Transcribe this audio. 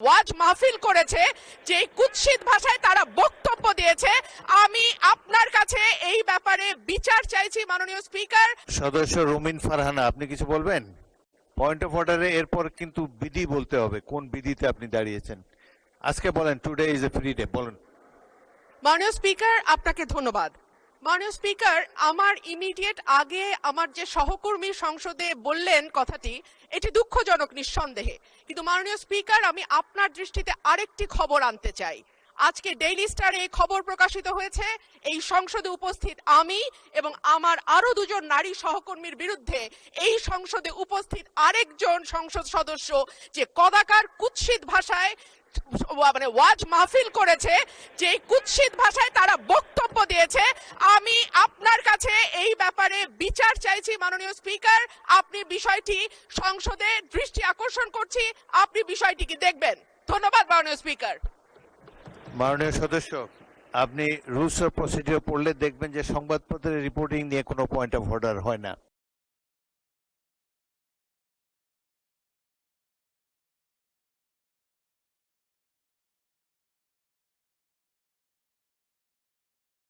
ওয়াজ মাহফিল করেছে, যে কুৎসিত ভাষায় তারা বক্তব্য দিয়েছে, আমি আপনার কাছে এই ব্যাপারে বিচার চাইছি মাননীয় স্পিকার। সদস্য রুমিন ফারহানা, আপনি কিছু বলবেন? পয়েন্ট অফ অর্ডারে এরপর কিন্তু বিধি বলতে হবে, কোন বিধিতে আপনি দাঁড়িয়েছেন আজকে বলেন। Today is a free day, বলেন। মাননীয় স্পিকার, আপনাকে ধন্যবাদ। মাননীয় স্পিকার, আমার ইমিডিয়েট আগে আমার যে সহকর্মী সংসদে বললেন কথাটি, এটি দুঃখজনক নিঃসন্দেহে, কিন্তু মাননীয় স্পিকার আমি আপনার দৃষ্টিতে আরেকটি খবর আনতে চাই। আজকে ডেইলি স্টারে এই খবর প্রকাশিত হয়েছে, এই সংসদে উপস্থিত আমি এবং আমার আরো দুজন নারী সহকর্মীর বিরুদ্ধে এই সংসদে উপস্থিত আরেকজন সংসদ সদস্য যে কদাকার কুৎসিত ভাষায় মানে ওয়াজ মাহফিল করেছে, যে কুৎসিত ভাষায় তারা বক্তব্য দিয়েছে, আমি আপনার কাছে এই ব্যাপারে বিচার চাইছি মাননীয় স্পিকার। আপনি বিষয়টি সংসদে দৃষ্টি আকর্ষণ করছি, আপনি বিষয়টিকে দেখবেন। ধন্যবাদ মাননীয় স্পিকার। মাননীয় সদস্য, আপনি রুলস অফ প্রসিডিওর পড়লে দেখবেন যে সংবাদপত্রের রিপোর্টিং নিয়ে কোনো পয়েন্ট অফ অর্ডার হয় না।